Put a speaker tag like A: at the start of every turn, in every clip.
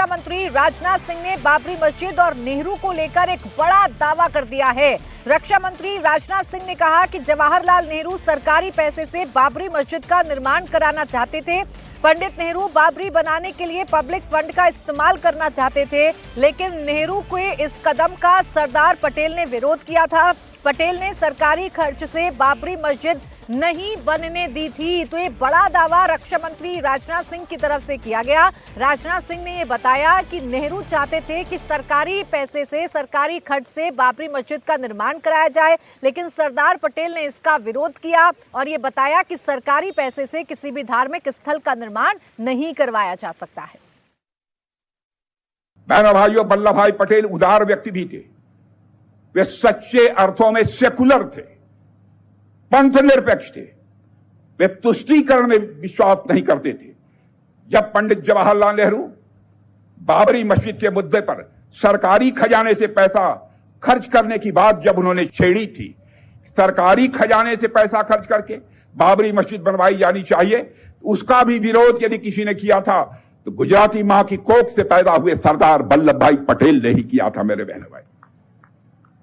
A: रक्षा मंत्री राजनाथ सिंह ने बाबरी मस्जिद और नेहरू को लेकर एक बड़ा दावा कर दिया है। रक्षा मंत्री राजनाथ सिंह ने कहा कि जवाहरलाल नेहरू सरकारी पैसे से बाबरी मस्जिद का निर्माण कराना चाहते थे। पंडित नेहरू बाबरी बनाने के लिए पब्लिक फंड का इस्तेमाल करना चाहते थे, लेकिन नेहरू के इस कदम का सरदार पटेल ने विरोध किया था। पटेल ने सरकारी खर्च से बाबरी मस्जिद नहीं बनने दी थी। तो ये बड़ा दावा रक्षा मंत्री राजनाथ सिंह की तरफ से किया गया। राजनाथ सिंह ने ये बताया कि नेहरू चाहते थे कि सरकारी पैसे से, सरकारी खर्च से बाबरी मस्जिद का निर्माण कराया जाए, लेकिन सरदार पटेल ने इसका विरोध किया और ये बताया कि सरकारी पैसे से किसी भी धार्मिक स्थल का निर्माण नहीं करवाया जा सकता है।
B: बहनों भाइयों, वल्लभ भाई पटेल उदार व्यक्ति भी थे। वे सच्चे अर्थों में सेकुलर थे, पंथ निरपेक्ष थे। वे तुष्टीकरण में विश्वास नहीं करते थे। जब पंडित जवाहरलाल नेहरू बाबरी मस्जिद के मुद्दे पर सरकारी खजाने से पैसा खर्च करने की बात जब उन्होंने छेड़ी थी, सरकारी खजाने से पैसा खर्च करके बाबरी मस्जिद बनवाई जानी चाहिए, उसका भी विरोध यदि किसी ने किया था तो गुजराती मां की कोख से पैदा हुए सरदार वल्लभ भाई पटेल ने ही किया था मेरे बहनों भाई।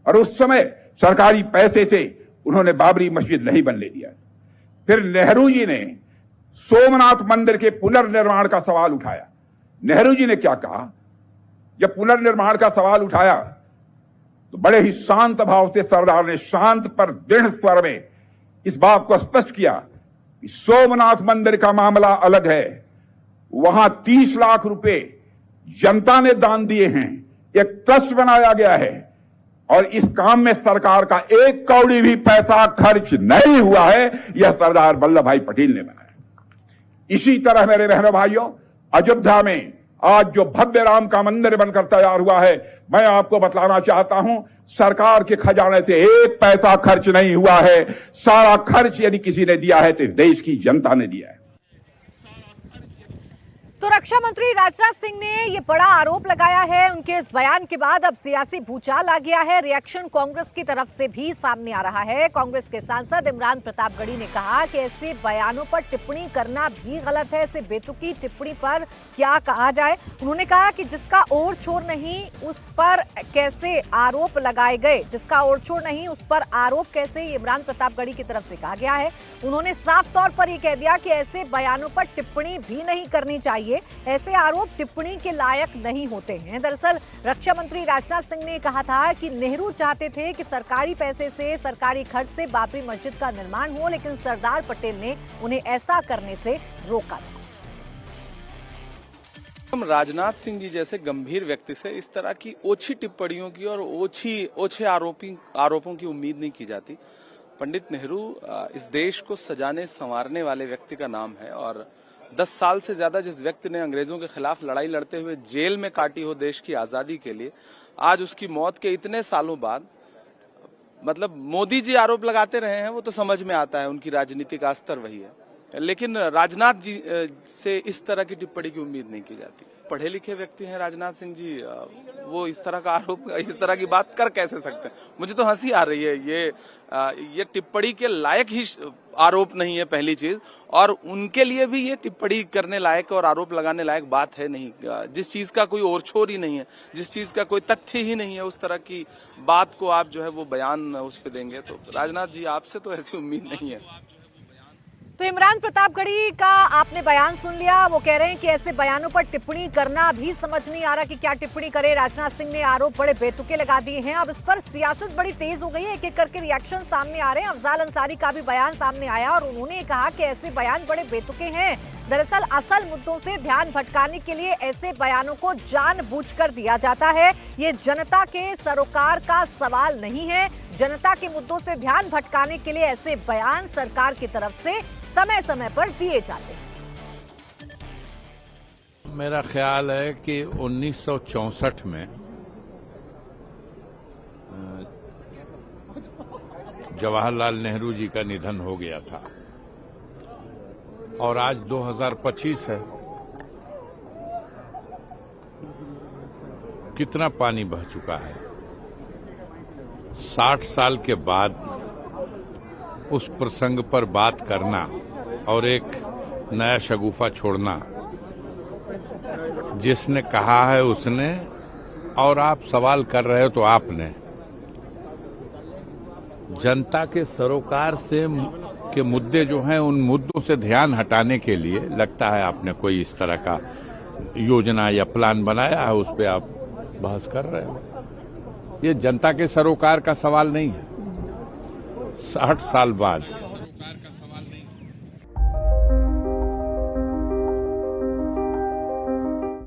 B: और उस समय सरकारी पैसे से उन्होंने बाबरी मस्जिद नहीं बनने दिया। फिर नेहरू जी ने सोमनाथ मंदिर के पुनर्निर्माण का सवाल उठाया। नेहरू जी ने क्या कहा, जब पुनर्निर्माण का सवाल उठाया तो बड़े ही शांत भाव से सरदार ने शांत पर दृढ़ स्वर में इस बात को स्पष्ट किया कि सोमनाथ मंदिर का मामला अलग है, वहां 30 लाख रुपए जनता ने दान दिए हैं, एक ट्रस्ट बनाया गया है और इस काम में सरकार का एक कौड़ी भी पैसा खर्च नहीं हुआ है। यह सरदार वल्लभ भाई पटेल ने बनाया। इसी तरह मेरे बहनों भाइयों, अयोध्या में आज जो भव्य राम का मंदिर बनकर तैयार हुआ है, मैं आपको बतलाना चाहता हूं, सरकार के खजाने से एक पैसा खर्च नहीं हुआ है। सारा खर्च यदि किसी ने दिया है तो इस देश की जनता ने दिया है।
A: तो रक्षा मंत्री राजनाथ सिंह ने ये बड़ा आरोप लगाया है। उनके इस बयान के बाद अब सियासी भूचाल आ गया है। रिएक्शन कांग्रेस की तरफ से भी सामने आ रहा है। कांग्रेस के सांसद इमरान प्रतापगढ़ी ने कहा कि ऐसे बयानों पर टिप्पणी करना भी गलत है। ऐसे बेतुकी टिप्पणी पर क्या कहा जाए। उन्होंने कहा कि जिसका ओर छोर नहीं उस पर कैसे आरोप लगाए गए, जिसका ओर छोर नहीं उस पर आरोप कैसे, इमरान प्रतापगढ़ी की तरफ से कहा गया है। उन्होंने साफ तौर पर यह कह दिया कि ऐसे बयानों पर टिप्पणी भी नहीं करनी चाहिए। ऐसे आरोप टिप्पणी के लायक नहीं होते हैं। दरअसल रक्षा मंत्री राजनाथ सिंह ने कहा था कि नेहरू चाहते थे कि सरकारी पैसे से, सरकारी खर्च से बाबरी मस्जिद का निर्माण हो, लेकिन सरदार पटेल ने उन्हें ऐसा करने से रोका था।
C: हम राजनाथ सिंह जी जैसे गंभीर व्यक्ति से इस तरह की ओछी टिप्पणियों की और ओछे आरोपों की उम्मीद नहीं की जाती। पंडित नेहरू इस देश को सजाने संवारने वाले व्यक्ति का नाम है और 10 साल से ज्यादा जिस व्यक्ति ने अंग्रेजों के खिलाफ लड़ाई लड़ते हुए जेल में काटी हो देश की आजादी के लिए, आज उसकी मौत के इतने सालों बाद मतलब मोदी जी आरोप लगाते रहे हैं, वो तो समझ में आता है, उनकी राजनीति का स्तर वही है। लेकिन राजनाथ जी से इस तरह की टिप्पणी की उम्मीद नहीं की जाती। पढ़े लिखे व्यक्ति हैं राजनाथ सिंह जी, वो इस तरह का आरोप, इस तरह की बात कर कैसे सकते हैं। मुझे तो हंसी आ रही है। ये टिप्पणी के लायक ही आरोप नहीं है पहली चीज, और उनके लिए भी ये टिप्पणी करने लायक और आरोप लगाने लायक बात है नहीं। जिस चीज का कोई ओर छोर ही नहीं है, जिस चीज का कोई तथ्य ही नहीं है, उस तरह की बात को आप जो है वो बयान उस पर देंगे, तो राजनाथ जी आपसे तो ऐसी उम्मीद नहीं है।
A: तो इमरान प्रतापगढ़ी का आपने बयान सुन लिया। वो कह रहे हैं कि ऐसे बयानों पर टिप्पणी करना भी समझ नहीं आ रहा कि क्या टिप्पणी करे। राजनाथ सिंह ने आरोप बड़े बेतुके लगा दिए हैं। अब इस पर सियासत बड़ी तेज हो गई है। एक एक करके रिएक्शन सामने आ रहे हैं। अफजाल अंसारी का भी बयान सामने आया और उन्होंने कहा कि ऐसे बयान बड़े बेतुके हैं। दरअसल असल मुद्दों से ध्यान भटकाने के लिए ऐसे बयानों को जानबूझकर दिया जाता है। ये जनता के सरोकार का सवाल नहीं है। जनता के मुद्दों से ध्यान भटकाने के लिए ऐसे बयान सरकार की तरफ से समय समय पर दिए जाते हैं।
D: मेरा ख्याल है कि 1964 में जवाहरलाल नेहरू जी का निधन हो गया था और आज 2025 है। कितना पानी बह चुका है। 60 साल के बाद उस प्रसंग पर बात करना और एक नया शगुफा छोड़ना जिसने कहा है उसने, और आप सवाल कर रहे हो तो आपने। जनता के सरोकार से के मुद्दे जो हैं, उन मुद्दों से ध्यान हटाने के लिए लगता है आपने कोई इस तरह का योजना या प्लान बनाया है, उस पर आप बहस कर रहे हो। ये जनता के सरोकार का सवाल नहीं है। 60 साल बाद